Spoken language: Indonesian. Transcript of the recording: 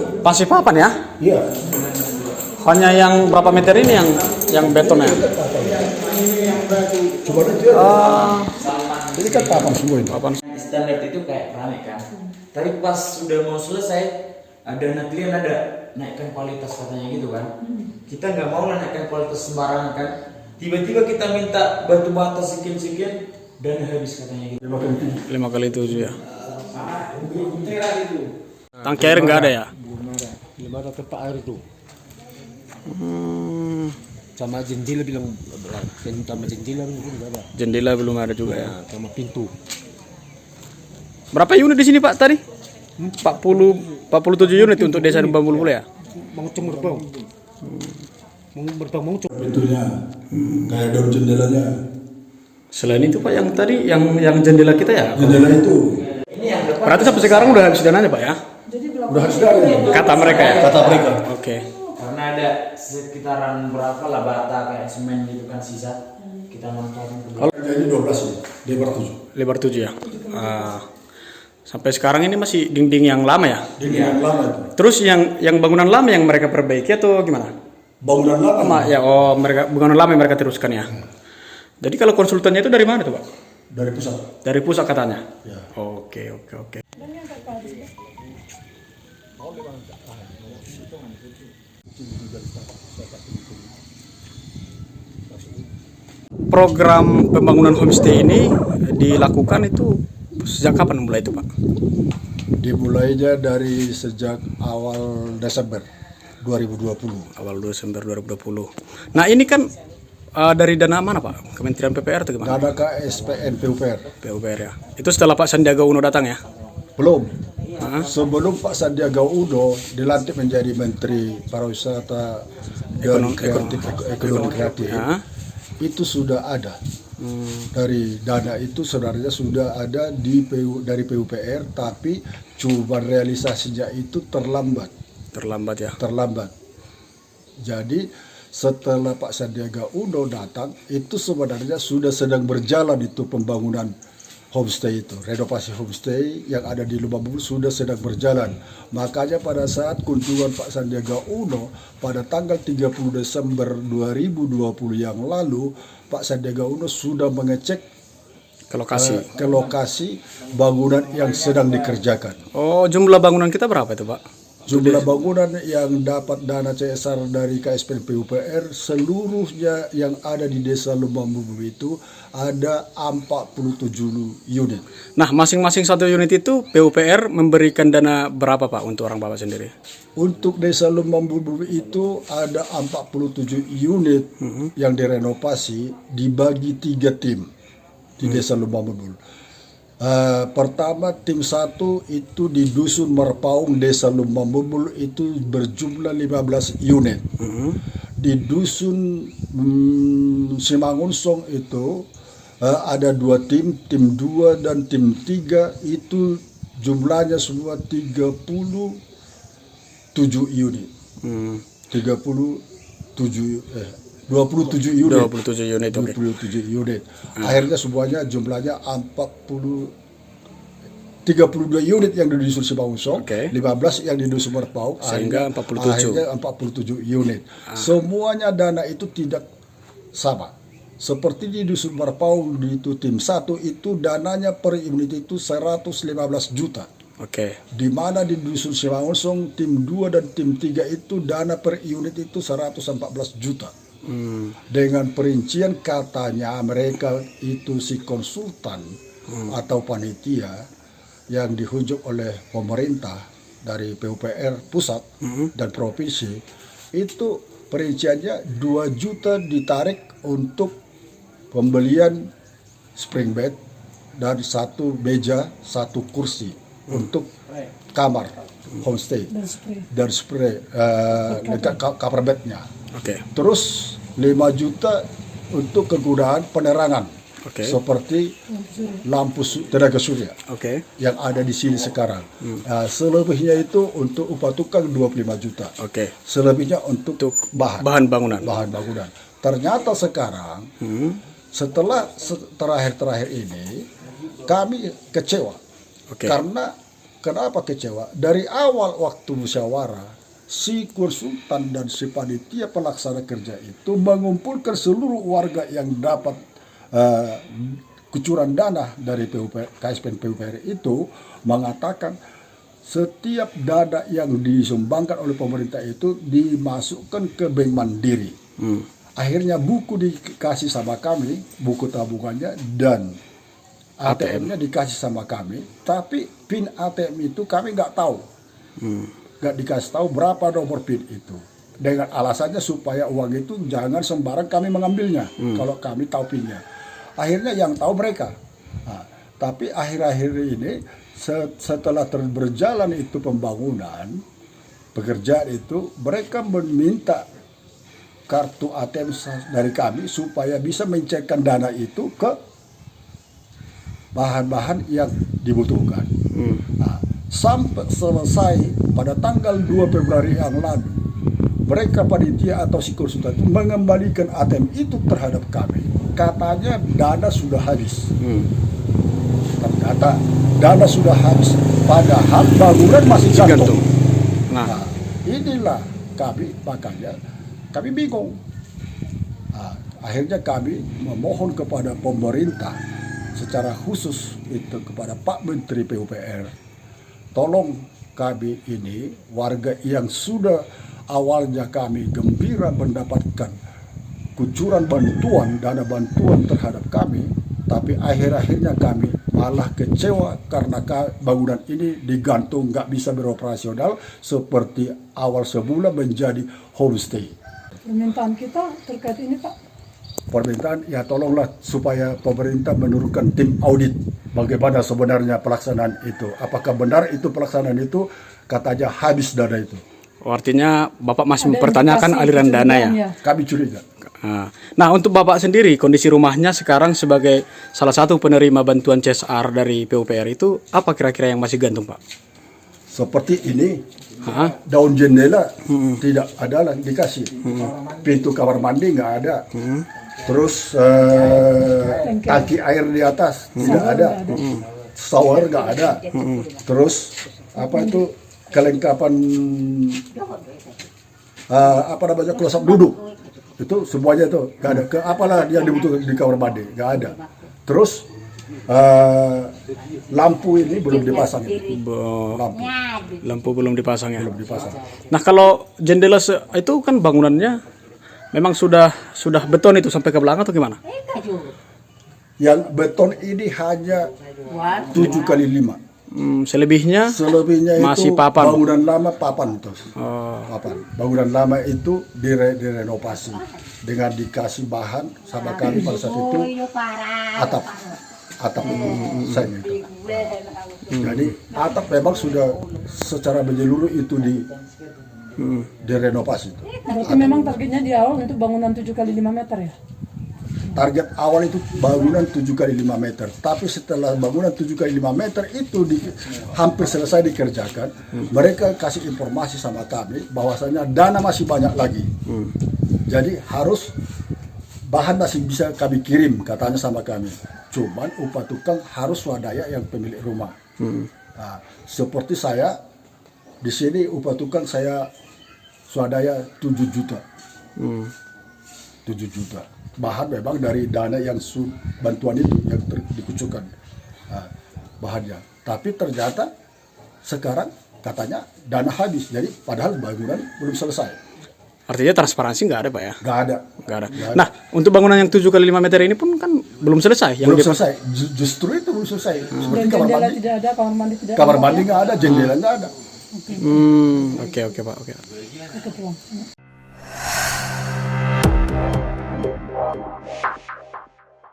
memang pasir papan ya? Iya. Hanya yang berapa meter ini yang betonnya? Coba dia. Ini kan papan semua ini. Papan. Standar itu kayak rame kan. Tapi pas sudah mau selesai, ada klien ada naikkan kualitas katanya gitu kan. Kita nggak mau lah naikkan kualitas sembarangan kan. Tiba-tiba kita minta batu bata sekian-sekian dan habis katanya gitu. 5x7 ya. Tangki air nggak ada ya? Belum ada tempat air itu. Sama jendela bilang, sama jendela mungkin nggak ada. Jendela belum ada juga ya. Sama pintu. Berapa unit di sini Pak tadi? 47 unit untuk desa Bambu Bulbul ya? Mengcung berbau. Berbau mengcung. Pintunya, kayak daun jendelanya. Selain itu Pak yang tadi yang jendela kita ya? Jendela itu. Berarti sampai sekarang udah habis dananya Pak ya? Udah harus dari. Kata mereka ya? Kata mereka. Oke. Karena ada sekitaran berapa lah bata kayak semen gitu kan sisa. Kita manfaatkan ke belakang. Harganya 12 nih, lebar 7. Lebar 7 ya? Sampai sekarang ini masih dinding yang lama ya? Dinding yang lama itu. Terus yang bangunan lama yang mereka perbaiki atau gimana? Bangunan lama. Ya, bangunan lama yang mereka teruskan ya? Jadi kalau konsultannya itu dari mana tuh Pak? Dari pusat. Dari pusat katanya? Ya. Oke. Program pembangunan homestay ini dilakukan itu sejak kapan mulai itu Pak? Dimulainya dari sejak awal Desember 2020. Awal Desember 2020. Nah ini kan dari dana mana Pak? Kementerian PPR atau gimana? Dana KSPN PUPR. PUPR ya. Itu setelah Pak Sandiaga Uno datang ya? Belum. Sebelum Pak Sandiaga Uno dilantik menjadi Menteri Pariwisata dan Ekonomi Kreatif, itu sudah ada. Dari dana itu sebenarnya sudah ada dari PUPR, tapi cuma realisasinya itu terlambat. Terlambat. Jadi setelah Pak Sandiaga Uno datang, itu sebenarnya sudah sedang berjalan itu pembangunan homestay itu, renovasi homestay yang ada di Lubang Bulbul sudah sedang berjalan. Makanya pada saat kunjungan Pak Sandiaga Uno pada tanggal 30 Desember 2020 yang lalu, Pak Sandiaga Uno sudah mengecek ke lokasi bangunan yang sedang dikerjakan. Oh, jumlah bangunan kita berapa itu Pak? Jumlah bangunan yang dapat dana CSR dari KSPN PUPR seluruhnya yang ada di Desa Lubang Bulbul itu ada 47 unit. Nah, masing-masing satu unit itu PUPR memberikan dana berapa Pak untuk orang Bapak sendiri? Untuk Desa Lubang Bulbul itu ada 47 unit yang direnovasi dibagi 3 tim di Desa Lubang Bulbul. Pertama tim 1 itu di Dusun Merpaung Desa Lubang Bulbul itu berjumlah 15 unit. Di Dusun Simangunsong itu ada 2 tim, tim 2 dan tim 3 itu jumlahnya semua 27 unit. 27 unit. 27 unit. 27 unit. Akhirnya semuanya jumlahnya 32 unit yang di Dusun Simangunsong, 15 yang di Dusun Merpaung, sehingga 47. Akhirnya 47 unit. Semuanya dana itu tidak sama. Seperti di Dusun Merpaung di itu tim 1 itu dananya per unit itu 115 juta. Di mana di Dusun Simangunsong tim 2 dan tim 3 itu dana per unit itu 114 juta. Dengan perincian katanya mereka itu si konsultan atau panitia yang dihunjuk oleh pemerintah dari PUPR pusat dan provinsi itu perinciannya 2 juta ditarik untuk pembelian spring bed dan 1 meja 1 kursi untuk kamar homestay dan spray cover bednya. Terus 5 juta untuk kegunaan penerangan seperti lampu tenaga surya yang ada di sini sekarang. Selebihnya itu untuk upah tukang 25 juta. Selebihnya untuk bahan bangunan. Ternyata sekarang setelah terakhir ini kami kecewa karena Kenapa kecewa? Dari awal waktu musyawarah, si konsultan dan si panitia pelaksana kerja itu mengumpulkan seluruh warga yang dapat kucuran dana dari KSPN PUPR itu, mengatakan setiap dana yang disumbangkan oleh pemerintah itu dimasukkan ke bank mandiri. Akhirnya buku dikasih sama kami, buku tabungannya, dan ATM-nya dikasih sama kami, tapi PIN ATM itu kami nggak tahu, nggak dikasih tahu berapa nomor PIN itu, dengan alasannya supaya uang itu jangan sembarang kami mengambilnya kalau kami tahu PIN-nya. Akhirnya yang tahu mereka. Nah, tapi akhir-akhir ini setelah berjalan itu pembangunan, pekerjaan itu, mereka meminta kartu ATM dari kami supaya bisa mencekkan dana itu ke bahan-bahan yang dibutuhkan. Nah, sampai selesai pada tanggal 2 Februari yang lalu, mereka panitia atau si konsultan itu mengembalikan ATM itu terhadap kami. Katanya dana sudah habis. Ternyata dana sudah habis, padahal bangunan masih gantung. Nah, inilah kami, makanya kami bingung. Nah, akhirnya kami memohon kepada pemerintah secara khusus itu kepada Pak Menteri PUPR, tolong kami ini warga yang sudah awalnya kami gembira mendapatkan kucuran bantuan, dana bantuan terhadap kami, tapi akhir-akhirnya kami malah kecewa karena bangunan ini digantung, nggak bisa beroperasional seperti awal semula menjadi homestay. Permintaan kita terkait ini, Pak, permintaan ya tolonglah supaya pemerintah menurunkan tim audit bagaimana sebenarnya pelaksanaan itu. Apakah benar itu pelaksanaan itu katanya habis dana itu? Oh, artinya Bapak masih Ada mempertanyakan indikasi aliran dana ya? kecurangan. Kami curiga. Nah, untuk Bapak sendiri, kondisi rumahnya sekarang sebagai salah satu penerima bantuan CSR dari PUPR itu, apa kira-kira yang masih gantung, Pak? Seperti ini, daun jendela tidak ada lah dikasih. Pintu kamar mandi nggak ada. Terus tangki air di atas tidak ada. Shower nggak ada. Terus apa itu kelengkapan apa namanya kloset duduk itu semuanya itu nggak ada. Apalah yang dibutuhkan di kamar mandi nggak ada. Terus lampu ini belum dipasang. Lampu belum dipasang ya. Belum dipasang. Nah, kalau jendela itu kan bangunannya memang sudah beton itu sampai ke belakang atau gimana? Yang beton ini hanya 7x5. Selebihnya masih itu papan. Bangunan lama papan terus. Papan. Bangunan lama itu direnovasi dengan dikasih bahan sama kami pada saat itu atap seng itu. Jadi atap memang sudah secara menyeluruh itu direnovasi itu. Berarti memang targetnya di awal untuk bangunan 7x5 meter ya? Target awal itu bangunan 7x5 meter, tapi setelah bangunan 7x5 meter itu hampir selesai dikerjakan, mereka kasih informasi sama kami bahwasanya dana masih banyak lagi. Jadi harus bahan masih bisa kami kirim katanya sama kami. Cuman upah tukang harus swadaya yang pemilik rumah. Nah, seperti saya di sini upah tukang saya swadaya 7 juta. 7 juta. Bahan memang dari dana yang bantuan itu yang dikucurkan bahannya. Tapi ternyata sekarang katanya dana habis. Jadi padahal bangunan belum selesai. Artinya transparansi nggak ada, Pak ya? Nggak ada. Nah, untuk bangunan yang 7x5 meter ini pun kan belum selesai. Belum selesai. Justru itu belum selesai. Seperti Dan kamar jendela mandi. tidak ada, kamar mandi tidak ada. Kamar mandi nggak ada, jendela nggak ada. Oke, Pak. Oke. Oke, pulang.